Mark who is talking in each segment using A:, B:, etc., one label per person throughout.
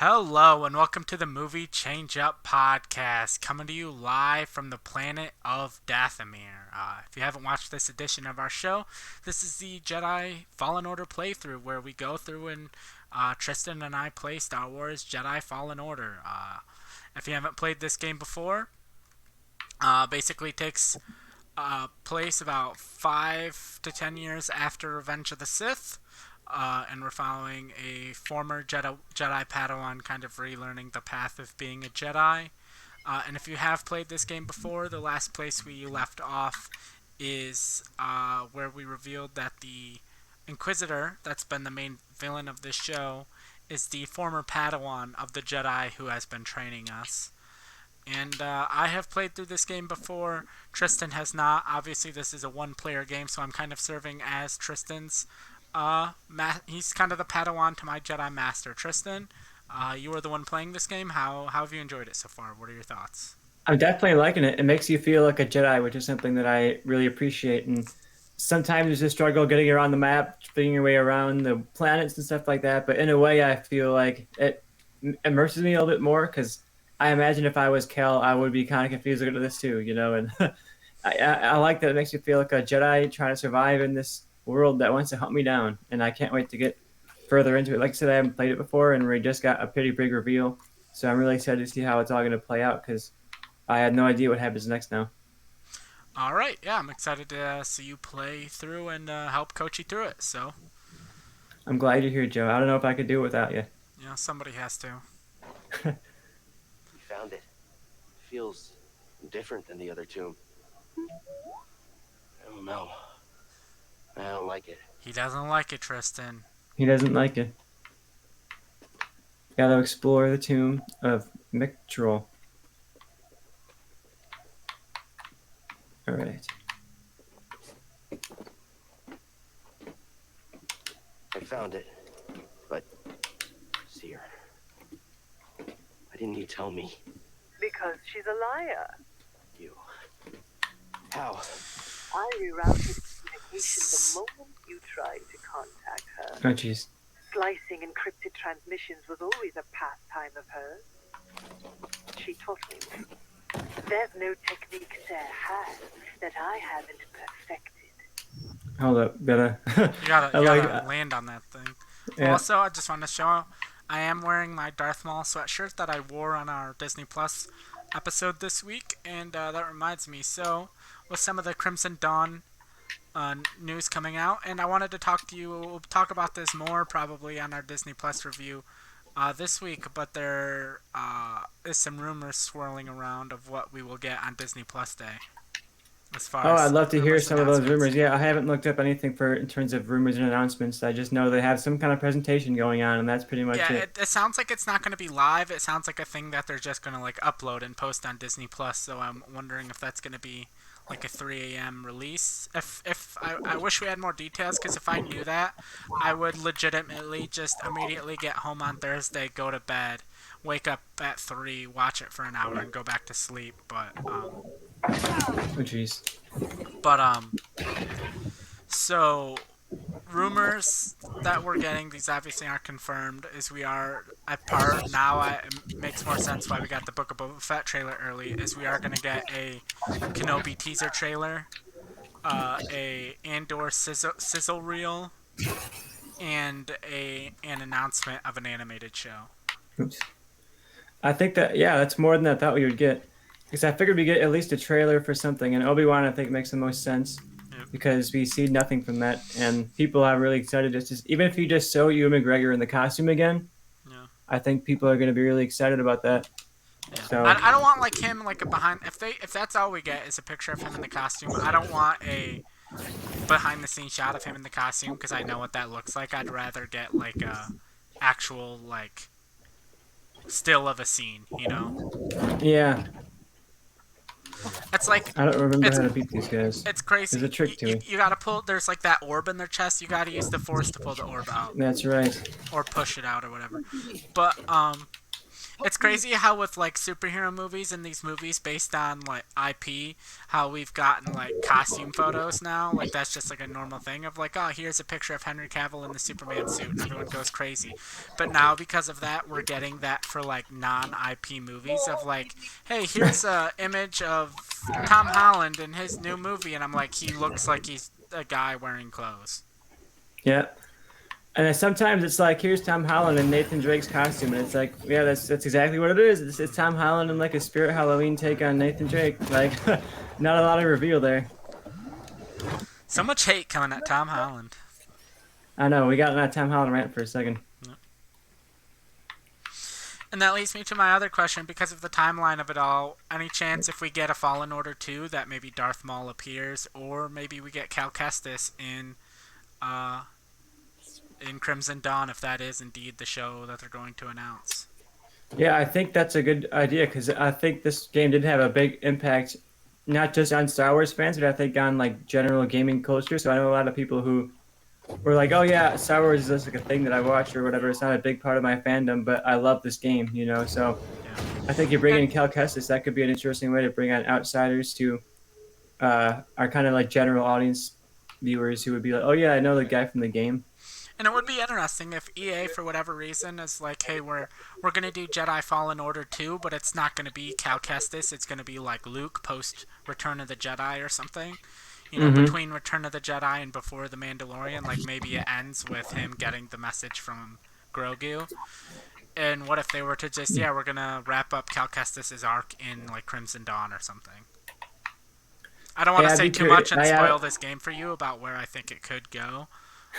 A: Hello and welcome to the Movie Change Up podcast, coming to you live from the planet of Dathomir. If you haven't watched this edition of our show, this is the Jedi Fallen Order playthrough where we go through and Tristan and I play Star Wars Jedi Fallen Order. If you haven't played this game before, basically takes place about 5 to 10 years after Revenge of the Sith. And we're following a former Jedi Padawan kind of relearning the path of being a Jedi. And if you have played this game before, the last place we left off is where we revealed that the Inquisitor, that's been the main villain of this show, is the former Padawan of the Jedi who has been training us. And I have played through this game before. Tristan has not. Obviously, this is a one-player game, so I'm kind of serving as Tristan's he's kind of the Padawan to my Jedi Master. Tristan, you are the one playing this game. How have you enjoyed it so far? What are your thoughts?
B: I'm definitely liking it. It makes you feel like a Jedi, which is something that I really appreciate. And sometimes it's a struggle getting around the map, figuring your way around the planets and stuff like that. But in a way, I feel like it immerses me a little bit more because I imagine if I was Kel, I would be kind of confused looking at this too, you know. And I like that it makes you feel like a Jedi trying to survive in this world that wants to hunt me down. And I can't wait to get further into it. Like I said, I haven't played it before, and we just got a pretty big reveal. So I'm really excited to see how it's all going to play out because I had no idea what happens next now.
A: All right, yeah, I'm excited to see you play through and help coach you through it. So,
B: I'm glad you're here, Joe. I don't know if I could do it without you.
A: somebody has to.
C: You found it. Feels different than the other tomb. I don't know. I don't like it.
A: He doesn't like it, Tristan.
B: He doesn't like it. Got to explore the tomb of Mictrol. All right.
C: I found it. But, Seer, why didn't you tell me?
D: Because she's a liar.
C: You. How?
D: I rerouted communication the moment you tried to contact her.
B: Oh, jeez.
D: Slicing encrypted transmissions was always a pastime of hers. She taught me. There's no technique Sarah has that I haven't perfected.
B: Hold up. Gotta.
A: You gotta,
B: I
A: you
B: like.
A: gotta land on that thing.
B: Yeah.
A: Also, I just want to show I am wearing my Darth Maul sweatshirt that I wore on our Disney Plus episode this week, and that reminds me. So, with some of the Crimson Dawn news coming out, and I wanted to talk to you. We'll talk about this more probably on our Disney Plus review this week, but there is some rumors swirling around of what we will get on Disney Plus Day. As far
B: Oh,
A: as
B: I'd love to hear
A: rumors,
B: some of those
A: announcements.
B: rumors. Yeah, I haven't looked up anything for in terms of rumors and announcements. I just know they have some kind of presentation going on, and that's pretty much
A: Yeah,
B: it.
A: it sounds like it's not going to be live. It sounds like a thing that they're just going to like upload and post on Disney Plus. So I'm wondering if that's going to be like a 3 a.m. release. If I wish we had more details, because if I knew that, I would legitimately just immediately get home on Thursday, go to bed, wake up at 3, watch it for an hour, and go back to sleep.
B: Oh, jeez.
A: But so rumors that we're getting, these obviously aren't confirmed, is we are at part now. It makes more sense why we got the Book of Boba Fett trailer early. Is we are gonna get a Kenobi teaser trailer, a Andor sizzle reel, and an announcement of an animated show.
B: Oops. I think that that's more than I thought we would get. Because I figured we get at least a trailer for something, and Obi-Wan I think makes the most sense
A: Yep.
B: because we see nothing from that, and people are really excited. Just even if you just show Ewan McGregor in the costume again,
A: Yeah.
B: I think people are going to be really excited about that.
A: Yeah.
B: So
A: I don't want like him like a behind. If that's all we get is a picture of him in the costume, I don't want a behind the scenes shot of him in the costume because I know what that looks like. I'd rather get like a actual like still of a scene.
B: yeah,
A: It's like
B: I don't remember
A: it's
B: how to beat these guys.
A: it's crazy.
B: There's a trick to it.
A: You gotta pull. There's like that orb in their chest. You gotta use the force to pull the orb out
B: That's right.
A: or push it out or whatever. But It's crazy how with like superhero movies and these movies based on like IP, how we've gotten like costume photos now. Like that's just like a normal thing of like, oh, here's a picture of Henry Cavill in the Superman suit, and everyone goes crazy. But now because of that, we're getting that for like non-IP movies of like, hey, here's a image of Tom Holland in his new movie, and I'm like, he looks like he's a guy wearing clothes.
B: Yeah. And then sometimes it's like, here's Tom Holland in Nathan Drake's costume, and it's like, yeah, that's exactly what it is. It's Tom Holland in like a Spirit Halloween take on Nathan Drake. Like, not a lot of reveal there.
A: So much hate coming at Tom Holland.
B: I know, we got on that Tom Holland rant for a second.
A: And that leads me to my other question, because of the timeline of it all. Any chance if we get a Fallen Order 2 that maybe Darth Maul appears, or maybe we get Cal Kestis in Crimson Dawn, if that is indeed the show that they're going to announce?
B: Yeah, I think that's a good idea because I think this game did have a big impact, not just on Star Wars fans, but I think on like general gaming culture. So I know a lot of people who were like, "Oh yeah, Star Wars is just like a thing that I watch or whatever. It's not a big part of my fandom, but I love this game, you know." So
A: Yeah.
B: I think you bring in Cal Kestis, that could be an interesting way to bring on outsiders to our kind of like general audience viewers who would be like, "Oh yeah, I know the guy from the game."
A: And it would be interesting if EA, for whatever reason, is like, hey, we're going to do Jedi Fallen Order 2, but it's not going to be Cal Kestis. It's going to be like Luke post Return of the Jedi or something. You know, between Return of the Jedi and before The Mandalorian, like maybe it ends with him getting the message from Grogu. And what if they were to just, we're going to wrap up Cal Kestis' arc in like Crimson Dawn or something. I don't want to say too much and spoil this game for you about where I think it could go.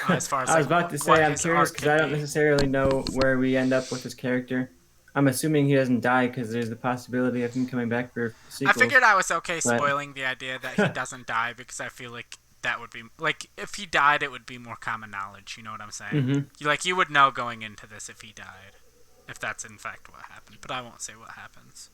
A: As far as
B: I was about to say, I'm curious because I don't necessarily know where we end up with his character. I'm assuming he doesn't die because there's the possibility of him coming back for sequels.
A: I figured I was okay spoiling the idea that he doesn't die because I feel like that would be like if he died, it would be more common knowledge. You know what I'm saying? You would know going into this if he died, if that's in fact what happened. But I won't say what happens.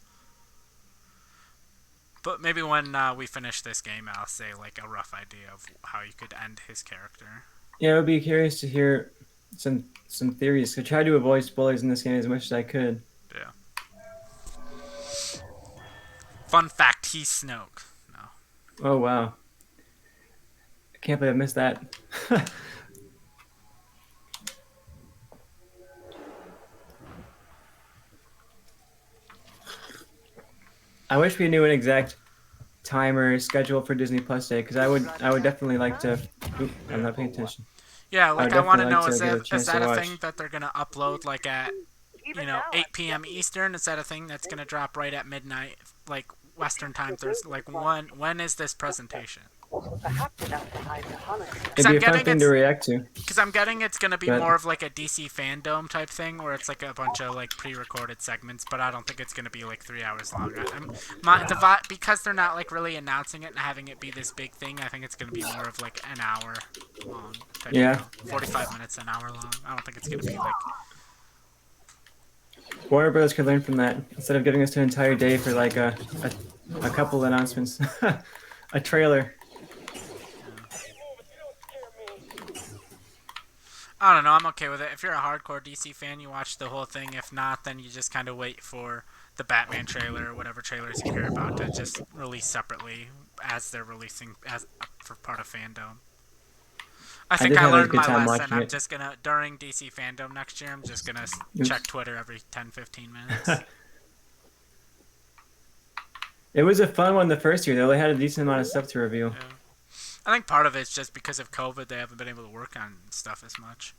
A: But maybe when we finish this game, I'll say like a rough idea of how you could end his character.
B: Yeah, I would be curious to hear some theories. I tried to avoid spoilers in this game as much as I could.
A: Yeah. Fun fact: he's Snoke. No.
B: Oh wow! I can't believe I missed that. I wish we knew an exact time or schedule for Disney Plus Day because I would definitely like to. Oop, I'm not paying attention.
A: Yeah, like I want to know is that a
B: watch.
A: thing that they're gonna upload like at 8 p.m. Eastern? Is that a thing that's gonna drop right at midnight, like Western time Thursday? Like when is this presentation?
B: It'd be a fun thing to react to.
A: Because I'm getting it's going to be more of like a DC fandom type thing where it's like a bunch of like pre-recorded segments, but I don't think it's going to be like 3 hours long. Because they're not like really announcing it and having it be this big thing, I think it's going to be more of like an hour long.
B: Yeah.
A: 45 minutes, an hour long. I don't think it's going to be like...
B: Warner Bros. Could learn from that. Instead of giving us an entire day for like a couple announcements. A trailer.
A: I don't know, I'm okay with it. If you're a hardcore DC fan, you watch the whole thing. If not, then you just kind of wait for the Batman trailer or whatever trailers you care about to just release separately as they're releasing for part of fandom. I think I learned my lesson. I'm just going to, during DC fandom next year, I'm just going to check Twitter every 10-15 minutes.
B: It was a fun one the first year, though. They had a decent amount of stuff to review.
A: Yeah. I think part of it's just because of COVID, they haven't been able to work on stuff as much.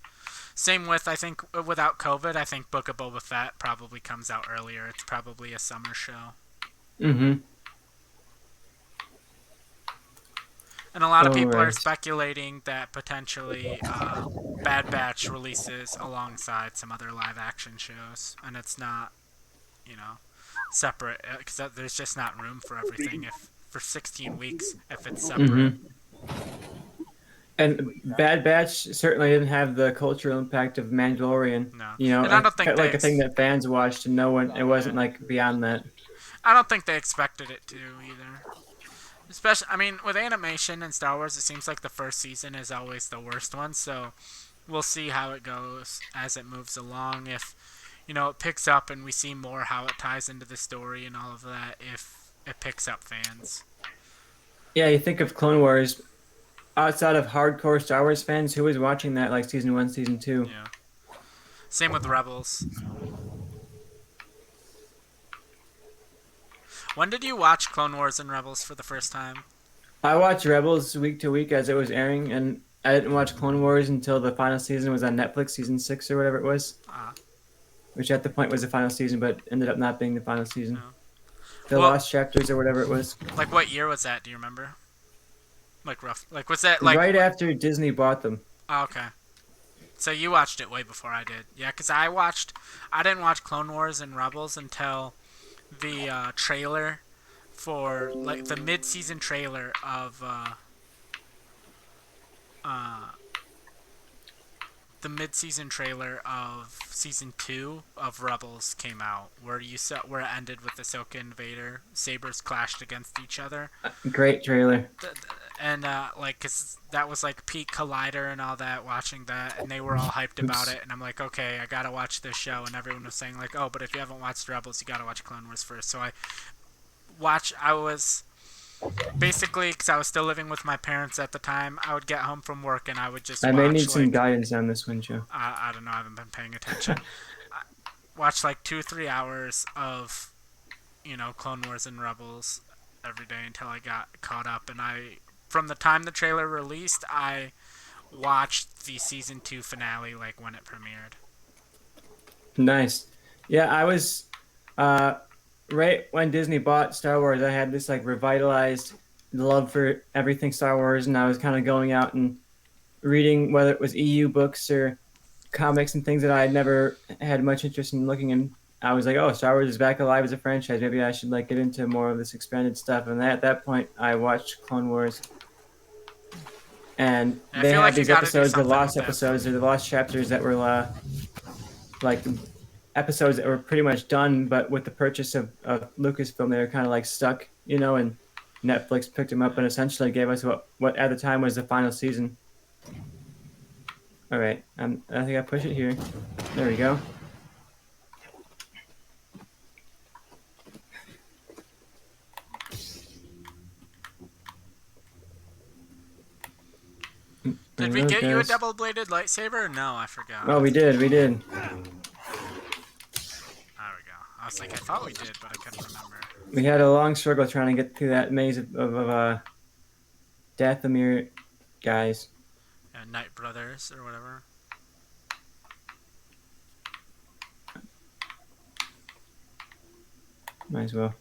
A: Same with, I think, without COVID, I think Book of Boba Fett probably comes out earlier. It's probably a summer show.
B: Mm-hmm.
A: And a lot of people are speculating that potentially Bad Batch releases alongside some other live-action shows. And it's not, separate. Because there's just not room for everything for 16 weeks if it's separate.
B: Mm-hmm. And Bad Batch certainly didn't have the cultural impact of Mandalorian.
A: No.
B: And
A: I don't think
B: like a thing that fans watched and no one, it wasn't like beyond that.
A: I don't think they expected it to either. Especially, with animation and Star Wars, it seems like the first season is always the worst one, so we'll see how it goes as it moves along. If, it picks up and we see more how it ties into the story and all of that if it picks up fans.
B: Yeah, you think of Clone Wars outside of hardcore Star Wars fans, who was watching that like season 1, season 2?
A: Yeah. Same with Rebels. When did you watch Clone Wars and Rebels for the first time?
B: I watched Rebels week to week as it was airing, and I didn't watch Clone Wars until the final season was on Netflix, season 6 or whatever it was,
A: Ah,
B: which at the point was the final season, but ended up not being the final season.
A: no.
B: The
A: Well-
B: Lost Chapters or whatever it was.
A: Like what year was that? Do you remember? Like rough. Like was that like?
B: Right after Disney bought them.
A: Oh, okay. So you watched it way before I did. Yeah, because I didn't watch Clone Wars and Rebels until the trailer for, like, the mid-season trailer of, the mid-season trailer of season 2 of Rebels came out, where where it ended with Ahsoka and Vader. Sabers clashed against each other.
B: Great trailer.
A: And like, cause that was like peak Collider and all that, watching that, and they were all hyped about it, and I'm like, okay, I gotta watch this show, and everyone was saying like, oh, but if you haven't watched Rebels, you gotta watch Clone Wars first. So I was basically, because I was still living with my parents at the time, I would get home from work and I would just
B: I may
A: watch,
B: need some
A: like,
B: guidance on this one, Joe.
A: I don't know, I haven't been paying attention. Watch like 2-3 hours of, Clone Wars and Rebels every day until I got caught up, and from the time the trailer released, I watched the season 2 finale like when it premiered.
B: Nice. Yeah, I was right when Disney bought Star Wars, I had this like revitalized love for everything Star Wars, and I was kind of going out and reading whether it was EU books or comics and things that I had never had much interest in looking in. I was like, oh, Star Wars is back alive as a franchise. Maybe I should like get into more of this expanded stuff. And at that point, I watched Clone Wars. And
A: I
B: they
A: feel
B: had
A: like you
B: these
A: gotta do
B: episodes, the
A: something
B: lost
A: with that.
B: episodes or the lost chapters that were like episodes that were pretty much done, but with the purchase of Lucasfilm, they were kind of like stuck, and Netflix picked them up and essentially gave us what at the time was the final season. All right, I think I push it here. There we go.
A: Did we get you a double-bladed lightsaber? No, I forgot.
B: Oh, we did.
A: There we go. I was like, I thought we did, but I couldn't remember.
B: We had a long struggle trying to get through that maze of Dathomir guys.
A: Night Brothers or whatever.
B: Might as well.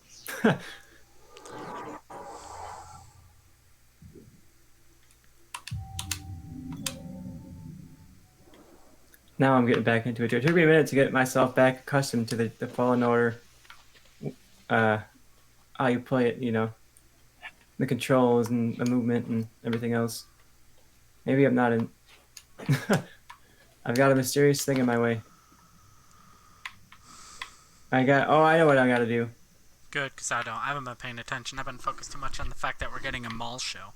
B: Now I'm getting back into it. It took me a minute to get myself back accustomed to the Fallen Order. How you play it, the controls and the movement and everything else. Maybe I'm not in. I've got a mysterious thing in my way. I know what I gotta do.
A: Good, because I haven't been paying attention. I've been focused too much on the fact that we're getting a mall show.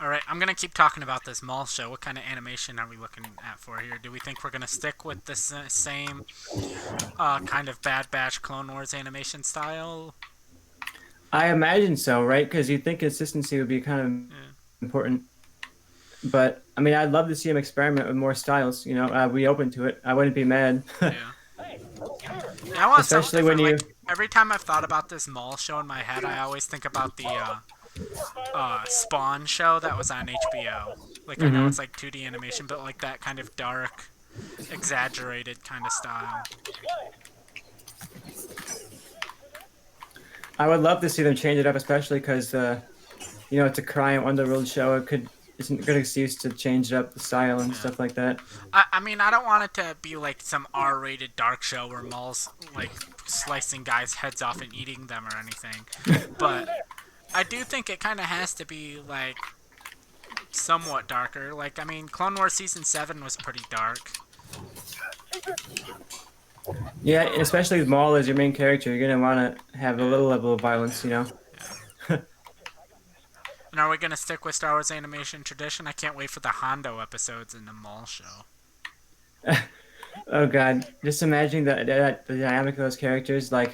A: Alright, I'm going to keep talking about this mall show. What kind of animation are we looking at for here? Do we think we're going to stick with the same kind of Bad Batch Clone Wars animation style?
B: I imagine so, right? Because you'd think consistency would be kind of important. But, I mean, I'd love to see him experiment with more styles. I'd be open to it. I wouldn't be mad.
A: Yeah. I want
B: Especially
A: something
B: when
A: different. Like, every time I've thought about this mall show in my head, I always think about the Spawn show that was on HBO. Like, I know it's like 2D animation, but like that kind of dark, exaggerated kind of style.
B: I would love to see them change it up, especially because, it's a crime underworld show. It's a good excuse to change up the style and stuff like that.
A: I mean, I don't want it to be like some R-rated dark show where Maul's like slicing guys' heads off and eating them or anything. But I do think it kind of has to be like somewhat darker. Like, I mean, Clone Wars Season 7 was pretty dark.
B: Yeah, especially with Maul as your main character, you're going to want to have a little level of violence,
A: And are we going to stick with Star Wars animation tradition? I can't wait for the Hondo episodes in the mall show.
B: Oh god, just imagining the dynamic of those characters, like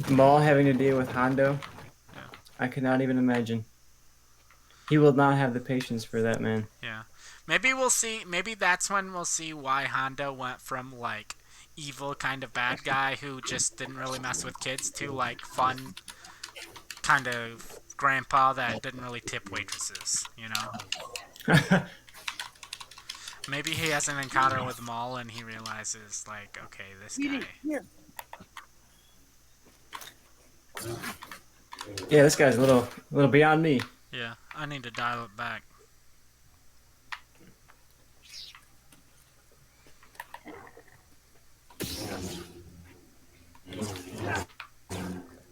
B: Maul having to deal with Hondo.
A: Yeah.
B: I could not even imagine. He will not have the patience for that, man.
A: Yeah. Maybe we'll see. Maybe that's when we'll see why Hondo went from like evil kind of bad guy who just didn't really mess with kids to like fun kind of grandpa that didn't really tip waitresses. You know. Maybe he has an encounter with Maul and he realizes like, okay, this guy.
B: Yeah, this guy's a little beyond me.
A: Yeah, I need to dial it back.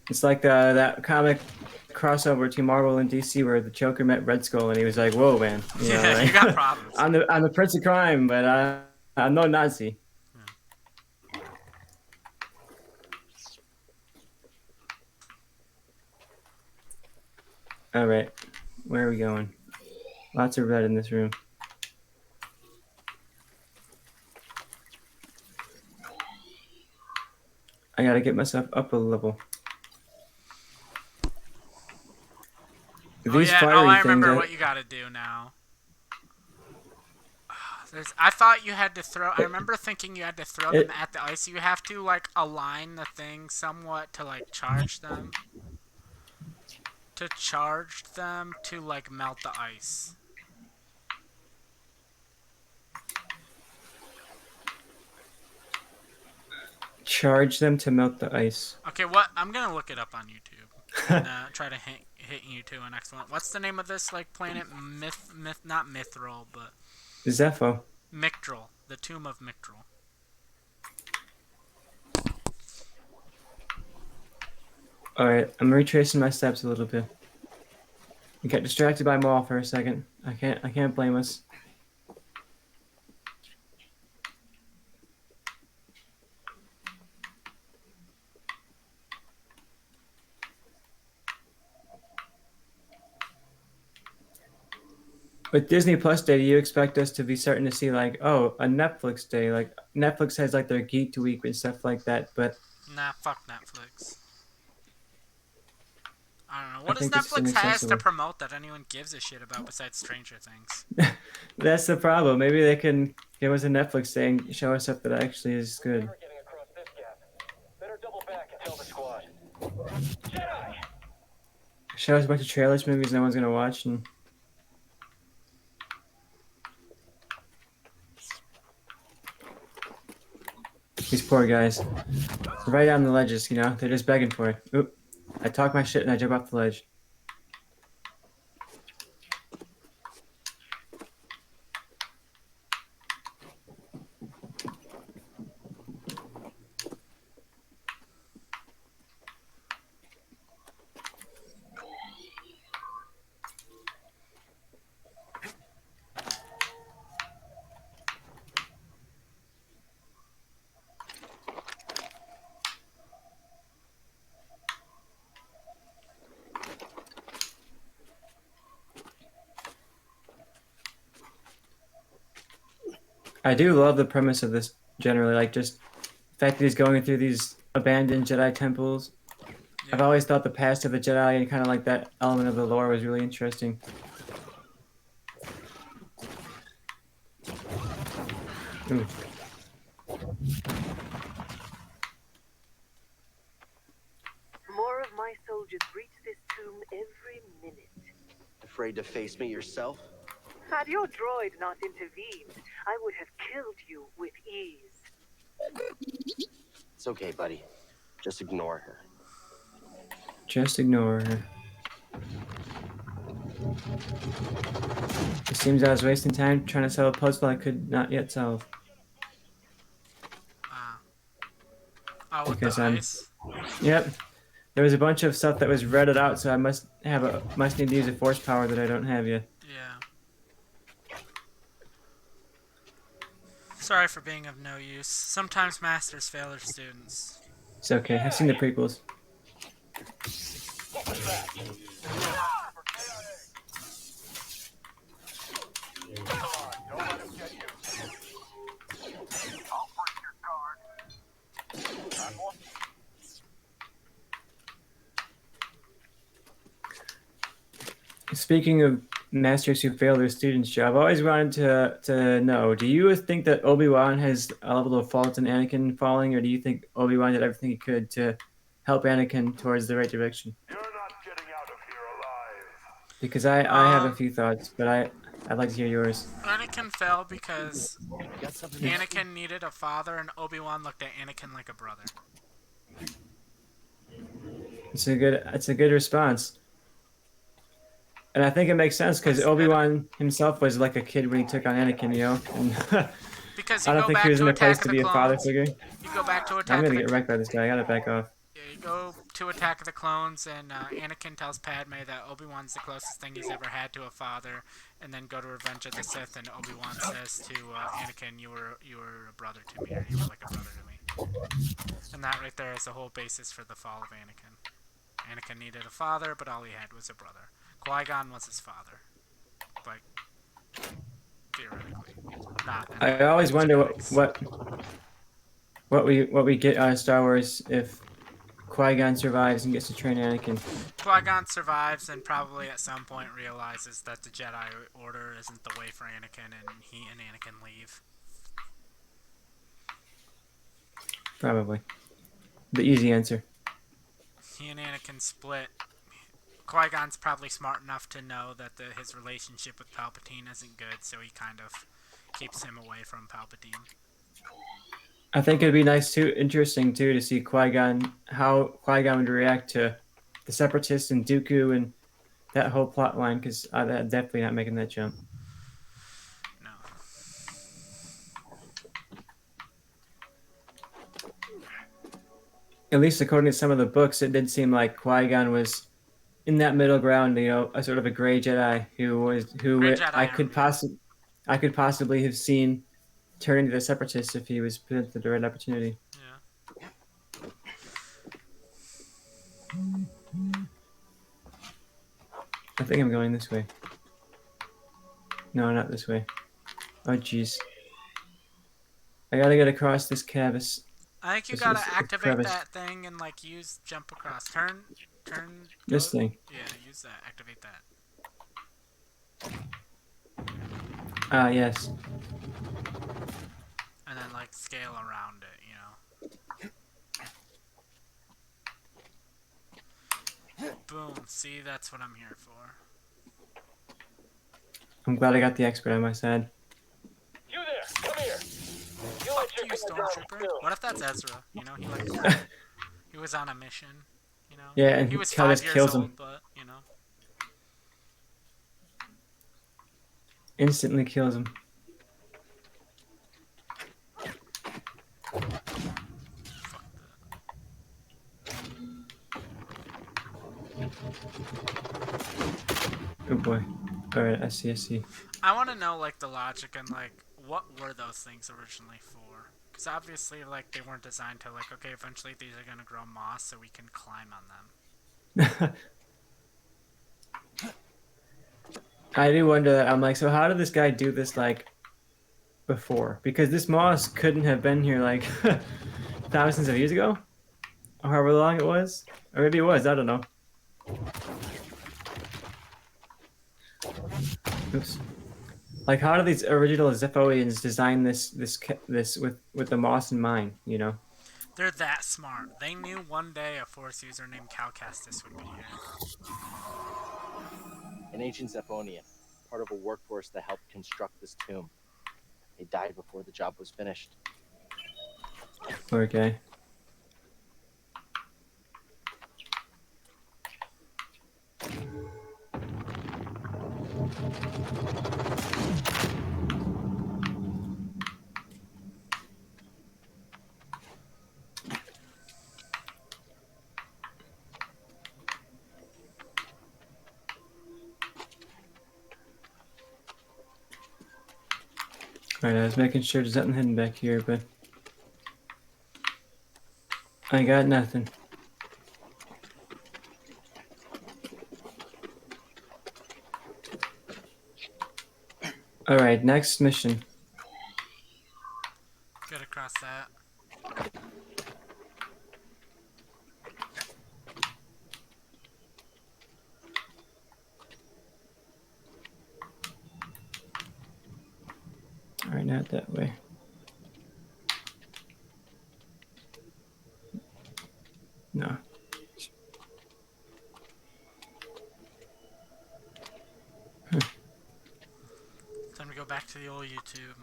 B: It's like that comic crossover between Marvel and DC where the Joker met Red Skull and he was like, "Whoa, man! You know,
A: Yeah,
B: like,
A: you got problems.
B: I'm the Prince of Crime, but I'm no Nazi." All right, where are we going? Lots of red in this room. I gotta get myself up a level.
A: Oh
B: These
A: yeah,
B: fiery
A: I remember
B: things,
A: what you gotta do now. I thought you had to throw. I remember thinking you had to throw them at the ice. You have to like align the thing somewhat to like charge them. To charge them to like melt the ice.
B: charge them to melt the ice.
A: Okay, what? I'm gonna look it up on YouTube. And, try to hit you to an excellent. What's the name of this like planet? Not Mithril, but
B: Zepho.
A: Mictril, the Tomb of Mictril.
B: All right, I'm retracing my steps a little bit. I got distracted by Maul for a second. I can't blame us. With Disney Plus Day, do you expect us to be starting to see like, oh, a Netflix Day? Like Netflix has like their Geek Week and stuff like that, but
A: Nah, fuck Netflix. I don't know. What does
B: think it's
A: Netflix has to
B: inaccessible.
A: promote that anyone gives a shit about besides Stranger Things?
B: That's the problem. Maybe they can give us a Netflix Day and show us stuff that actually is good.
E: We're getting across this gap. Better double back and tell the squad. Jedi!
B: Show us a bunch of trailers, movies no one's gonna watch, and these poor guys, right on the ledges. You know, they're just begging for it. Oop! I talk my shit and I jump off the ledge. I do love the premise of this generally, like just the fact that he's going through these abandoned Jedi temples. I've always thought the past of the Jedi and kind of like that element of the lore was really interesting. Ooh.
D: More of my soldiers breach this tomb every minute.
C: Afraid to face me yourself?
D: Had your droid not intervened, I would have killed you with ease.
C: It's okay, buddy. Just ignore her.
B: Just ignore her. It seems I was wasting time trying to solve a puzzle I could not yet solve.
A: Oh, with
B: Because
A: the
B: I'm-
A: ice.
B: Yep. There was a bunch of stuff that was redded out, so I must need to use a force power that I don't have yet.
A: Yeah. Sorry for being of no use. Sometimes masters fail their students.
B: It's okay. I've seen the prequels.
E: Don't let him get you.
B: speaking of masters who fail their students, Joe, I've always wanted to know: do you think that Obi-Wan has a level of fault in Anakin falling, or do you think Obi-Wan did everything he could to help Anakin towards the right direction?
F: You're not getting out of here alive.
B: Because I have a
A: Um,
B: few thoughts, but I'd like to hear yours.
A: Anakin fell because
C: Got something?
A: Anakin needed a father, and Obi-Wan looked at Anakin like a brother.
B: It's a good response. And I think it makes sense because Obi-Wan himself was like a kid when he took on Anakin, you know? And
A: Because
B: I
A: you
B: don't
A: go
B: think he
A: back
B: was
A: to
B: in a place
A: Attack of
B: to
A: the
B: be a father
A: Clones.
B: figure.
A: You go back to
B: I'm
A: Attack
B: gonna
A: of the
B: get wrecked by this guy. I gotta back off.
A: Yeah, you go to Attack of the Clones, and Anakin tells Padme that Obi-Wan's the closest thing he's ever had to a father, and then go to Revenge of the Sith, and Obi-Wan says to Anakin, "You were a brother to me, or you were like a brother to me." And that right there is the whole basis for the fall of Anakin. Anakin needed a father, but all he had was a brother. Qui-Gon was his father, like theoretically, not. In
B: I always wonder
A: genetics.
B: what we get out of Star Wars if Qui-Gon survives and gets to train Anakin.
A: Qui-Gon survives and probably at some point realizes that the Jedi Order isn't the way for Anakin, and he and Anakin leave.
B: Probably. The easy answer.
A: He and Anakin split. Qui-Gon's probably smart enough to know that his relationship with Palpatine isn't good, so he kind of keeps him away from Palpatine.
B: I think it'd be interesting too, to see how Qui-Gon would react to the Separatists and Dooku and that whole plot line, because I'm definitely not making that jump.
A: No.
B: At least according to some of the books, it did seem like Qui-Gon was in that middle ground, you know, a sort of a gray Jedi who
A: Gray Jedi
B: I
A: aren't
B: could
A: real.
B: I could possibly have seen turn into the Separatists if he was presented with the right opportunity.
A: Yeah.
B: I think I'm going this way. No, not this way. Oh, jeez. I gotta get across this crevice.
A: I think you
B: This
A: gotta
B: is a
A: activate
B: crevice.
A: that thing and like use jump across. Turn.
B: This thing.
A: Yeah, use that. Activate that.
B: Ah, yes.
A: And then like scale around it, you know. Boom. See, that's what I'm here for.
B: I'm glad I got the expert on my side.
E: You there, come here. You
A: Fuck
E: let
A: you,
E: your guard down
A: Stormtrooper.
E: soon.
A: What if that's Ezra? You know, he was on a mission. You know.
B: Yeah, and
A: He was
B: Cal
A: 5
B: just
A: years
B: kills
A: old,
B: him.
A: but you know.
B: Instantly kills him. Oh boy. Alright, I see.
A: I want to know like the logic and like what were those things originally for? Because obviously, like they weren't designed to like okay, eventually these are gonna grow moss so we can climb on them.
B: I do wonder that. I'm like, so how did this guy do this like before? Because this moss couldn't have been here like thousands of years ago, or however long it was, or maybe it was. I don't know. Oops. Like, how did these original Zephoians design this with the moss in mind? You know.
A: They're that smart. They knew one day a Force user named Cal Kestis would be here.
C: An ancient Zephonian, part of a workforce that helped construct this tomb. They died before the job was finished.
B: Poor guy. Alright, I was making sure there's nothing hidden back here, but I got nothing. Alright, next mission.
A: Get across that.
B: Alright, not that way. No.
A: Time to go back to the old YouTube.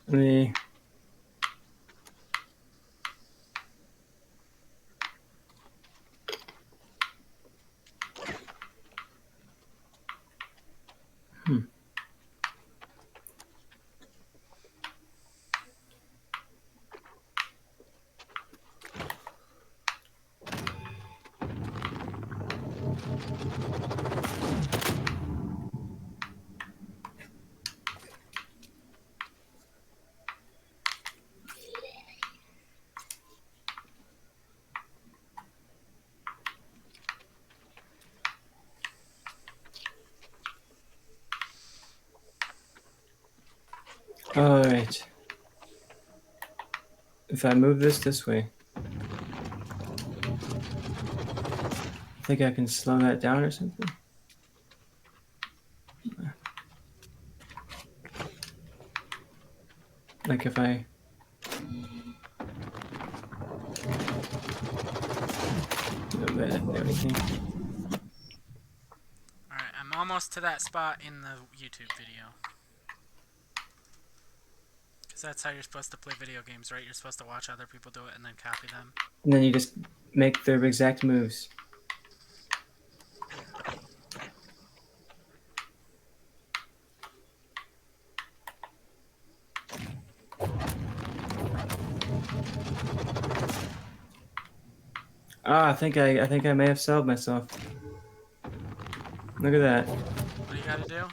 B: Let me... Alright. If I move this way, I think I can slow that down or something. Like if I... move that and everything.
A: Alright, I'm almost to that spot in the YouTube video. Because that's how you're supposed to play video games, right? You're supposed to watch other people do it and then copy them.
B: And then you just make their exact moves. Ah, I think I may have solved myself. Look at that.
A: What do you gotta do?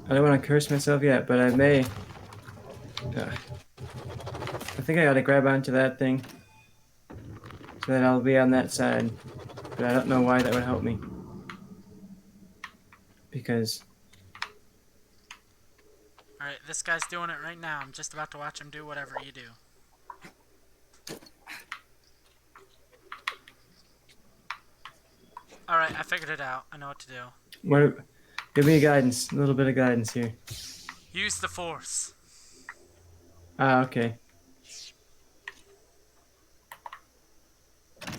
B: I don't want to curse myself yet, but I may. I think I gotta grab onto that thing so that I'll be on that side. But I don't know why that would help me. Because
A: Alright, this guy's doing it right now. I'm just about to watch him do whatever you do. Alright, I figured it out. I know what to do.
B: what? Give me guidance, a little bit of guidance here.
A: Use the force.
B: Ah, okay.
A: But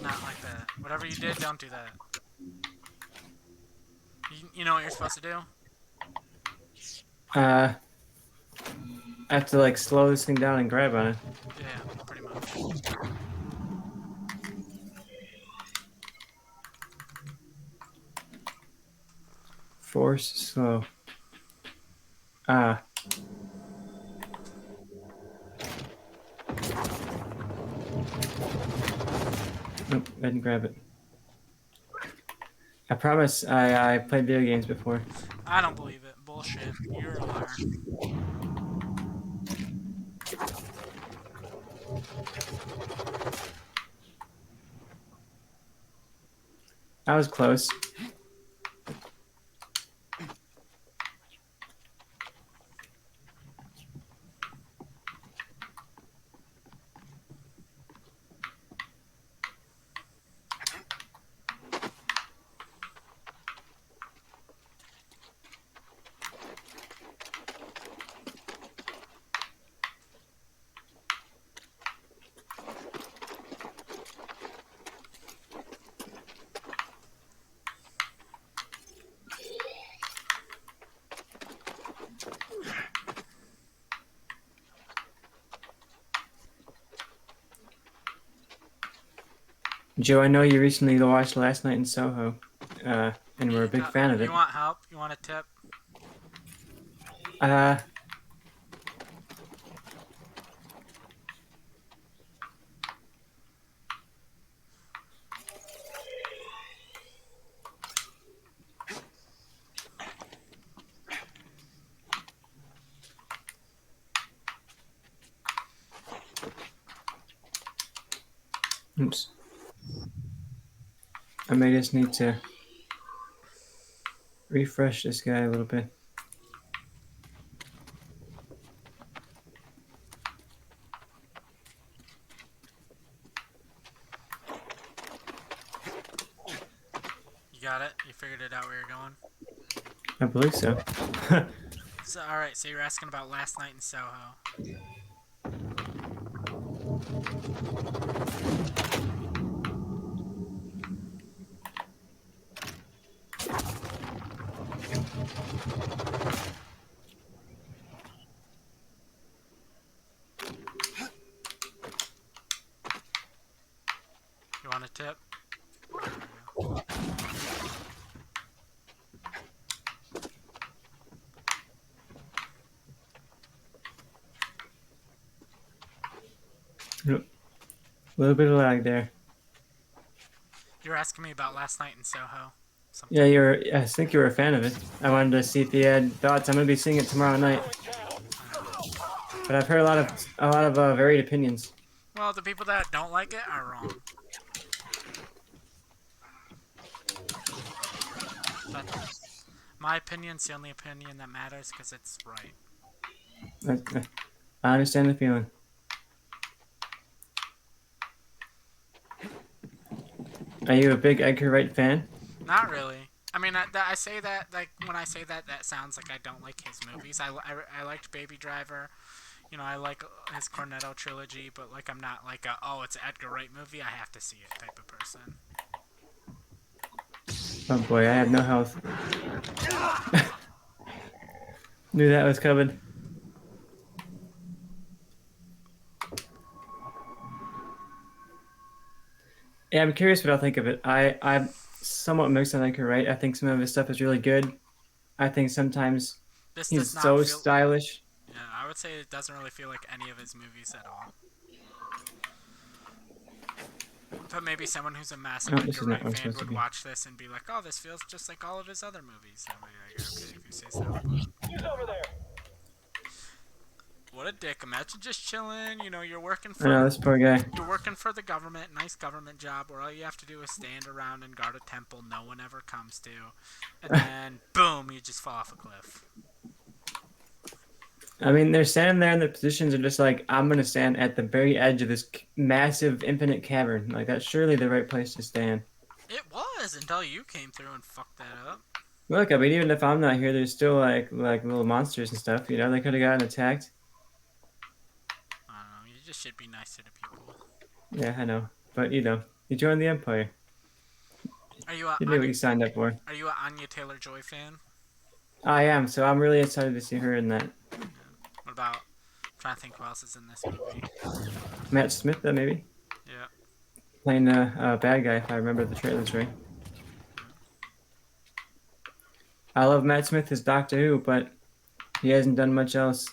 A: not like that. Whatever you did, don't do that. You know what you're supposed to do?
B: I have to like slow this thing down and grab on it.
A: Yeah, pretty much.
B: Force slow. Ah. Nope, I didn't grab it. I promise I played video games before.
A: I don't believe it. Bullshit. You're a liar.
B: I was close. Joe, I know you recently watched Last Night in Soho, and we're a big fan of it.
A: You want help? You want a tip?
B: Oops. I may just need to refresh this guy a little bit.
A: figured it out where you're going.
B: I believe so.
A: So, alright, so you're asking about Last Night in Soho. You want a tip? There we go.
B: A little bit of lag there.
A: You're asking me about Last Night in Soho. Something.
B: Yeah, I think you were a fan of it. I wanted to see if you had thoughts. I'm gonna be seeing it tomorrow night, but I've heard a lot of varied opinions.
A: Well, the people that don't like it are wrong. But my opinion's the only opinion that matters because it's right.
B: I understand the feeling. Are you a big Edgar Wright fan?
A: Not really. I mean, I say that, like, when I say that, that sounds like I don't like his movies. I liked Baby Driver. You know, I like his Cornetto trilogy, but, like, I'm not like oh, it's an Edgar Wright movie, I have to see it type of person.
B: Oh boy, I have no health. Knew that was coming. Yeah, I'm curious what I'll think of it. I'm somewhat mixed on Edgar Wright. I think some of his stuff is really good. I think sometimes
A: This
B: he's
A: does not
B: so
A: feel...
B: stylish.
A: Yeah, I would say it doesn't really feel like any of his movies at all. But maybe someone who's a massive
B: Oh, this
A: Edgar
B: is not
A: Wright
B: what I'm
A: fan
B: supposed to
A: would
B: be.
A: watch this and be like, oh, this feels just like all of his other movies. I'd be like, okay, if you say so.
E: Who's over there?
A: What a dick. Imagine just chilling, you know, you're working
B: I know,
A: for...
B: this poor guy.
A: You're working for the government, nice government job, where all you have to do is stand around and guard a temple no one ever comes to, and then, boom, you just fall off a cliff.
B: I mean, they're standing there in the positions are just like, I'm going to stand at the very edge of this massive infinite cavern. Like, that's surely the right place to stand.
A: It was, until you came through and fucked that up.
B: Look, I mean, even if I'm not here, there's still, like little monsters and stuff. You know, they could have gotten attacked.
A: I don't know, you just should be nicer to people.
B: Yeah, I know. But, you know, you joined the Empire.
A: Are you a
B: You knew what you signed up for.
A: Are you a Anya Taylor-Joy fan?
B: I am, so I'm really excited to see her in that.
A: What about... I'm trying to think who else is in this movie.
B: Matt Smith, maybe?
A: Yeah.
B: Playing a bad guy, if I remember the trailers right. I love Matt Smith as Doctor Who, but he hasn't done much else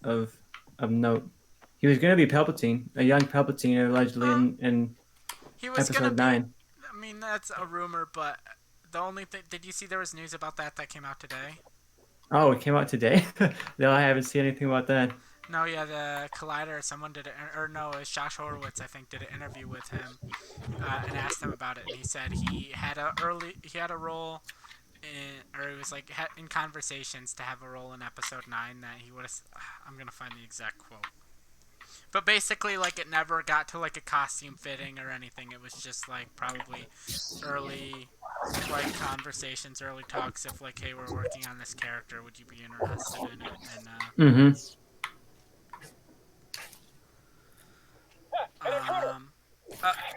B: of note. He was going to be Palpatine, a young Palpatine, allegedly in
A: He was gonna
B: episode
A: be...
B: 9.
A: I mean, that's a rumor, but the only thing... Did you see there was news about that came out today?
B: Oh, it came out today? No, I haven't seen anything about that.
A: No, yeah, the Collider, someone did it, or no, it was Josh Horowitz, I think, did an interview with him and asked him about it, and he said he had a role in, or it was like in conversations to have a role in episode 9 that he would have, I'm going to find the exact quote. But basically, like, it never got to, like, a costume fitting or anything. It was just, like, probably early, like, conversations, early talks of, like, hey, we're working on this character. Would you be interested in it? And,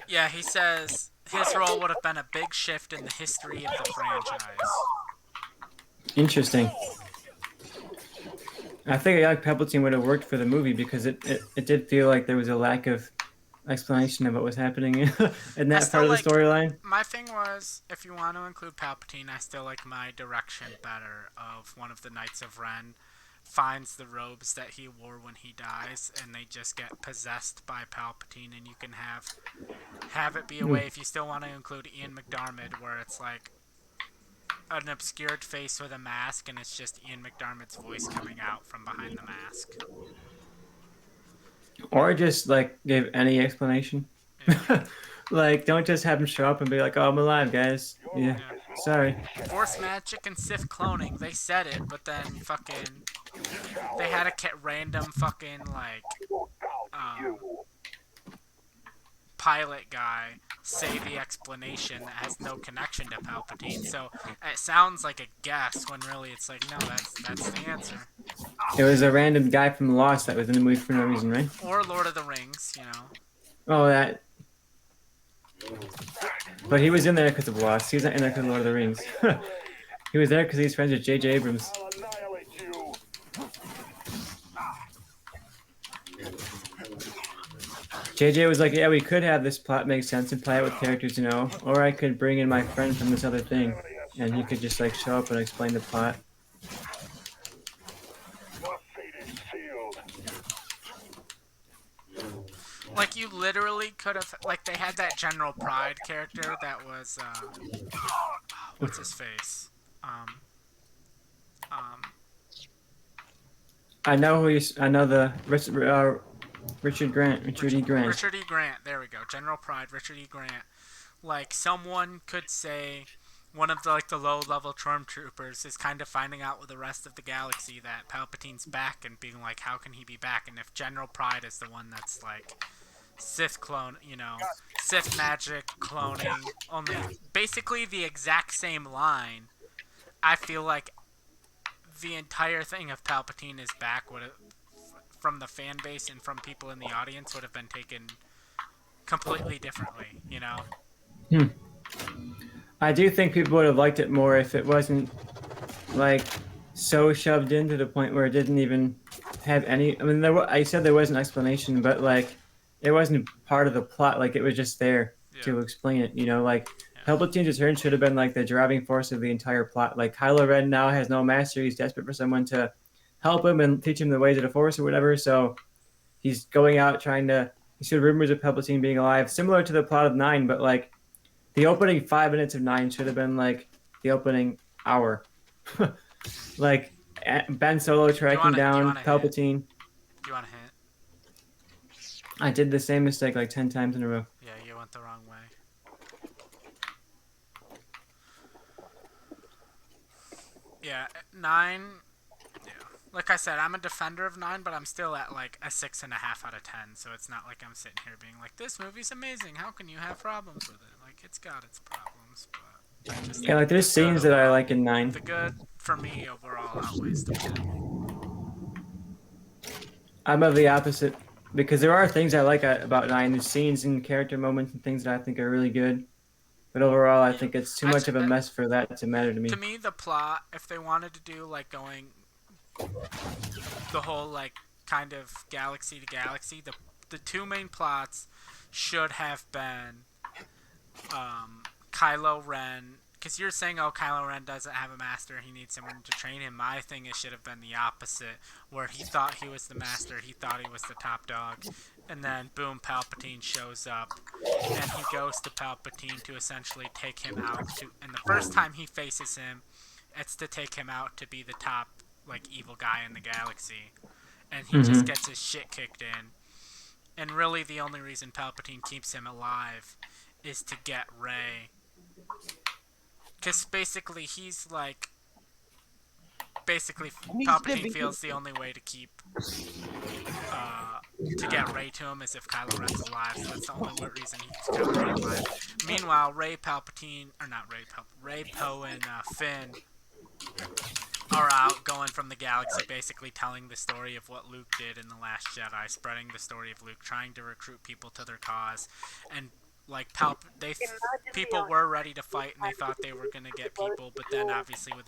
A: yeah, he says his role would have been a big shift in the history of the franchise.
B: Interesting. I think a young Palpatine would have worked for the movie because it did feel like there was a lack of explanation of what was happening in that part of the storyline.
A: My thing was, if you want to include Palpatine, I still like my direction better of one of the Knights of Ren finds the robes that he wore when he dies, and they just get possessed by Palpatine, and you can have it be a way, if you still want to include Ian McDiarmid, where it's like an obscured face with a mask, and it's just Ian McDiarmid's voice coming out from behind the mask.
B: Or just, like, give any explanation.
A: Yeah.
B: Like, don't just have him show up and be like, oh, I'm alive, guys. Yeah, sorry.
A: Force magic and Sith cloning, they said it, but then fucking... They had a random fucking, like... pilot guy say the explanation that has no connection to Palpatine. So it sounds like a guess when really it's like, no, that's the answer.
B: It was a random guy from Lost that was in the movie for no reason, right?
A: Or Lord of the Rings, you know.
B: Oh, that. But he was in there because of Lost. He was not in there because of Lord of the Rings. He was there because he's friends with J.J. Abrams.
F: I'll annihilate you.
B: JJ was like, yeah, we could have this plot make sense and play it with characters, you know, or I could bring in my friend from this other thing, and he could just like show up and explain the plot.
F: Your fate is sealed.
A: Like, you literally could have, like, they had that General Pride character that was, what's his face?
B: I know who you. I know the Richard Grant. Richard E. Grant.
A: Richard E. Grant, there we go. General Pride, Richard E. Grant. Like, someone could say one of the, like, the low-level stormtroopers is kind of finding out with the rest of the galaxy that Palpatine's back and being like, how can he be back? And if General Pride is the one that's, like, Sith clone, you know, Sith magic cloning, only basically the exact same line, I feel like the entire thing of Palpatine is back would have, from the fan base and from people in the audience, would have been taken completely differently, you know?
B: I do think people would have liked it more if it wasn't like so shoved in to the point where it didn't even have any. I mean, I said there was an explanation, but like it wasn't part of the plot. Like it was just there to explain it. You know, like Palpatine's return should have been like the driving force of the entire plot. Like Kylo Ren now has no master. He's desperate for someone to help him and teach him the ways of the Force or whatever. So he's going out trying to. He's heard rumors of Palpatine being alive, similar to the plot of 9, but like the opening 5 minutes of 9 should have been like the opening hour. Like Ben Solo tracking down Palpatine.
A: Do you want a hint?
B: I did the same mistake like 10 times in a row.
A: Yeah, you went the wrong way. Yeah, 9. Yeah. Like I said, I'm a defender of 9, but I'm still at like a 6.5 out of 10. So it's not like I'm sitting here being like, this movie's amazing. How can you have problems with it? Like, it's got its problems, but just
B: Yeah, like there's scenes that I like in 9.
A: the good for me overall outweighs the bad.
B: I'm of the opposite because there are things I like about 9. There's scenes and character moments and things that I think are really good. But overall, I think it's too much of a mess for that to matter to me.
A: To me, the plot, if they wanted to do like going the whole like kind of galaxy to galaxy, the two main plots should have been Kylo Ren, because you're saying, oh, Kylo Ren doesn't have a master, he needs someone to train him. My thing, it should have been the opposite, where he thought he was the master, he thought he was the top dog, and then boom, Palpatine shows up, and he goes to Palpatine to essentially take him out, and the first time he faces him, it's to take him out to be the top, like, evil guy in the galaxy, and he just gets his shit kicked in, and really the only reason Palpatine keeps him alive is to get Rey. Because basically he's like... Basically, Palpatine feels the only way to keep... to get Rey to him is if Kylo Ren's alive, so that's the only reason he keeps Kylo Ren alive. Meanwhile, Rey, Poe, and Finn are out going from the galaxy, basically telling the story of what Luke did in The Last Jedi, spreading the story of Luke, trying to recruit people to their cause, and like people were ready to fight and they thought they were gonna get people, but then obviously with